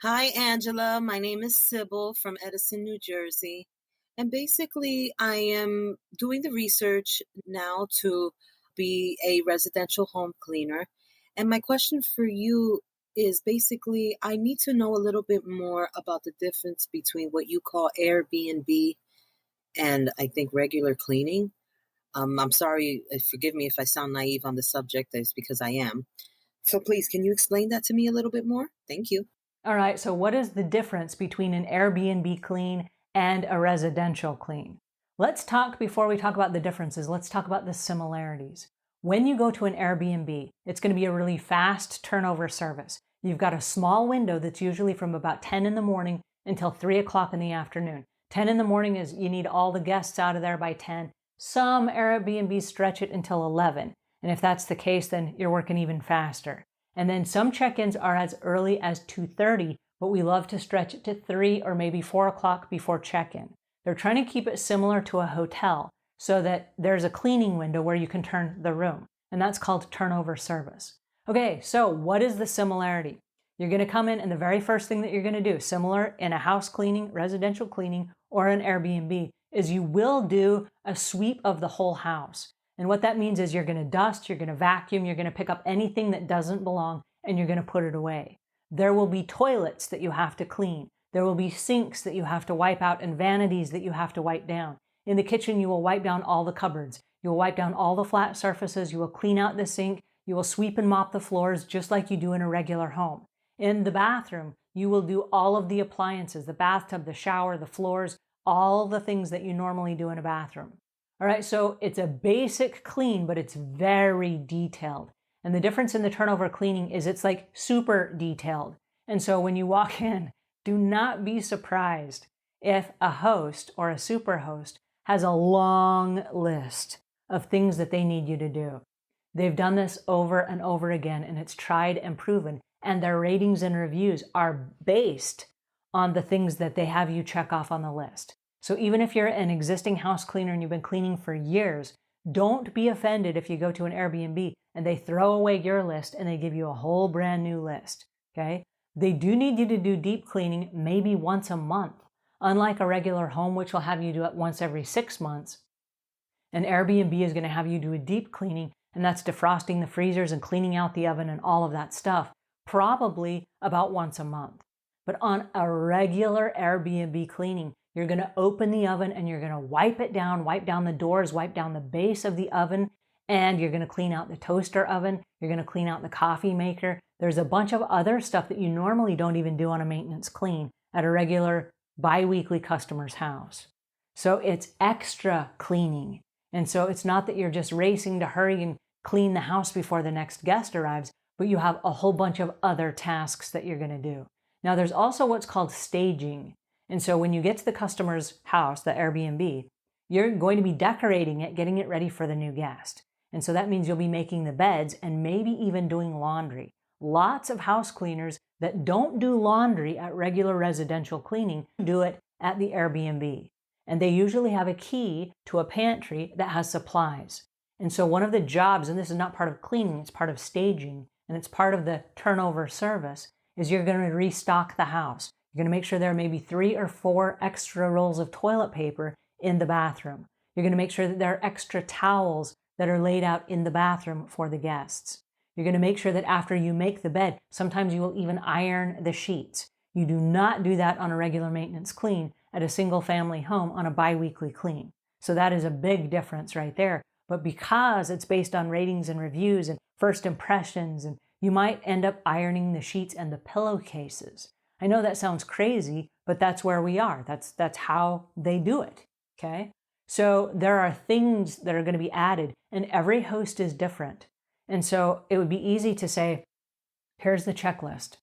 Hi, Angela. My name is Sybil from Edison, New Jersey. And basically, I am doing the research now to be a residential home cleaner. And my question for you is basically, I need to know a little bit more about the difference between what you call Airbnb and I think regular cleaning. I'm sorry, forgive me if I sound naive on the subject, it's because I am. So please, can you explain that to me a little bit more? Thank you. All right, so what is the difference between an Airbnb clean and a residential clean? Before we talk about the differences, let's talk about the similarities. When you go to an Airbnb, it's going to be a really fast turnover service. You've got a small window that's usually from about 10 in the morning until 3 o'clock in the afternoon. 10 in the morning is you need all the guests out of there by 10. Some Airbnbs stretch it until 11. And if that's the case, then you're working even faster. And then some check-ins are as early as 2:30, but we love to stretch it to 3 or maybe 4 o'clock before check-in. They're trying to keep it similar to a hotel so that there's a cleaning window where you can turn the room, and that's called turnover service. Okay, so what is the similarity? You're going to come in and the very first thing that you're going to do, similar in a house cleaning, residential cleaning, or an Airbnb, is you will do a sweep of the whole house. And what that means is you're going to dust, you're going to vacuum, you're going to pick up anything that doesn't belong, and you're going to put it away. There will be toilets that you have to clean. There will be sinks that you have to wipe out and vanities that you have to wipe down. In the kitchen, you will wipe down all the cupboards. You will wipe down all the flat surfaces. You will clean out the sink. You will sweep and mop the floors just like you do in a regular home. In the bathroom, you will do all of the appliances, the bathtub, the shower, the floors, all the things that you normally do in a bathroom. All right, so it's a basic clean, but it's very detailed. And the difference in the turnover cleaning is it's like super detailed. And so when you walk in, do not be surprised if a host or a super host has a long list of things that they need you to do. They've done this over and over again, and it's tried and proven. And their ratings and reviews are based on the things that they have you check off on the list. So even if you're an existing house cleaner and you've been cleaning for years, don't be offended if you go to an Airbnb and they throw away your list and they give you a whole brand new list, okay? They do need you to do deep cleaning maybe once a month. Unlike a regular home, which will have you do it once every 6 months, an Airbnb is going to have you do a deep cleaning, and that's defrosting the freezers and cleaning out the oven and all of that stuff, probably about once a month. But on a regular Airbnb cleaning, you're going to open the oven and you're going to wipe it down, wipe down the doors, wipe down the base of the oven, and you're going to clean out the toaster oven. You're going to clean out the coffee maker. There's a bunch of other stuff that you normally don't even do on a maintenance clean at a regular bi-weekly customer's house. So it's extra cleaning. And so it's not that you're just racing to hurry and clean the house before the next guest arrives, but you have a whole bunch of other tasks that you're going to do. Now, there's also what's called staging. And so when you get to the customer's house, the Airbnb, you're going to be decorating it, getting it ready for the new guest. And so that means you'll be making the beds and maybe even doing laundry. Lots of house cleaners that don't do laundry at regular residential cleaning do it at the Airbnb. And they usually have a key to a pantry that has supplies. And so one of the jobs, and this is not part of cleaning, it's part of staging, and it's part of the turnover service, is you're going to restock the house. You're going to make sure there are maybe 3 or 4 extra rolls of toilet paper in the bathroom. You're going to make sure that there are extra towels that are laid out in the bathroom for the guests. You're going to make sure that after you make the bed, sometimes you will even iron the sheets. You do not do that on a regular maintenance clean at a single family home on a bi-weekly clean. So that is a big difference right there. But because it's based on ratings and reviews and first impressions, and you might end up ironing the sheets and the pillowcases. I know that sounds crazy, but that's where we are. That's how they do it, okay? So there are things that are going to be added, and every host is different. And so it would be easy to say, here's the checklist.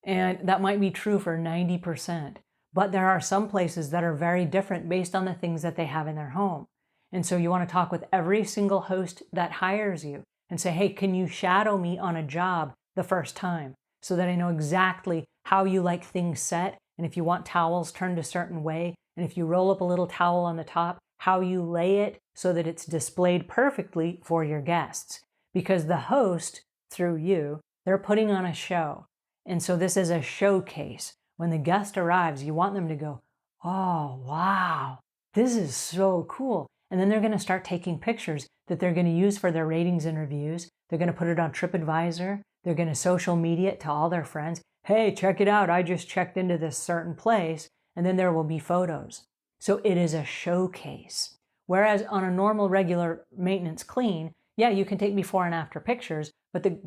And that might be true for 90%. But there are some places that are very different based on the things that they have in their home. And so you want to talk with every single host that hires you and say, hey, can you shadow me on a job the first time so that I know exactly how you like things set, and if you want towels turned a certain way, and if you roll up a little towel on the top, how you lay it so that it's displayed perfectly for your guests. Because the host, through you, they're putting on a show. And so this is a showcase. When the guest arrives, you want them to go, oh, wow, this is so cool. And then they're going to start taking pictures that they're going to use for their ratings and reviews. They're going to put it on TripAdvisor. They're going to social media it to all their friends. Hey, check it out. I just checked into this certain place. And then there will be photos. So it is a showcase. Whereas on a normal, regular maintenance clean, yeah, you can take before and after pictures, but the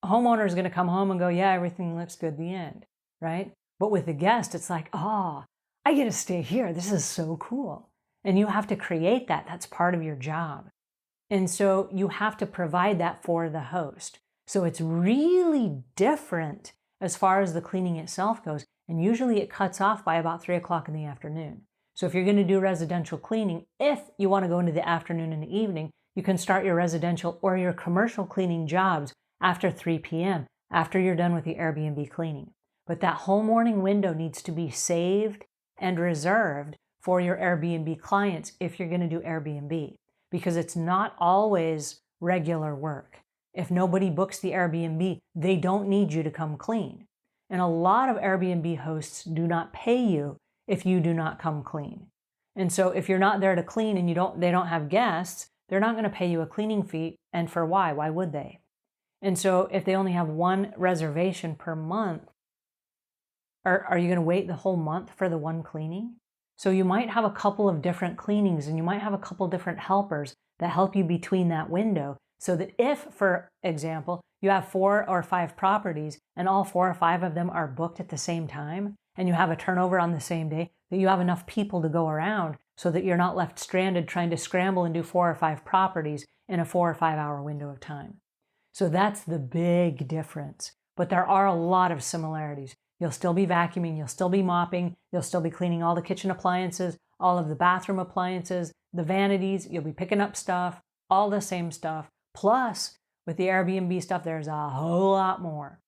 homeowner is going to come home and go, yeah, everything looks good, the end, right? But with the guest, it's like, oh, I get to stay here. This is so cool. And you have to create that. That's part of your job. And so you have to provide that for the host. So it's really different as far as the cleaning itself goes. And usually it cuts off by about 3 o'clock in the afternoon. So if you're going to do residential cleaning, if you want to go into the afternoon and the evening, you can start your residential or your commercial cleaning jobs after 3 p.m., after you're done with the Airbnb cleaning. But that whole morning window needs to be saved and reserved for your Airbnb clients if you're going to do Airbnb, because it's not always regular work. If nobody books the Airbnb, they don't need you to come clean. And a lot of Airbnb hosts do not pay you if you do not come clean. And so if you're not there to clean and they don't have guests, they're not going to pay you a cleaning fee. And for why? Why would they? And so if they only have one reservation per month, are you going to wait the whole month for the one cleaning? So you might have a couple of different cleanings and you might have a couple different helpers that help you between that window, so that if, for example, you have 4 or 5 properties and all 4 or 5 of them are booked at the same time and you have a turnover on the same day, that you have enough people to go around so that you're not left stranded trying to scramble and do 4 or 5 properties in a 4 or 5 hour window of time. So that's the big difference. But there are a lot of similarities. You'll still be vacuuming, you'll still be mopping, you'll still be cleaning all the kitchen appliances, all of the bathroom appliances, the vanities, you'll be picking up stuff, all the same stuff. Plus, with the Airbnb stuff, there's a whole lot more.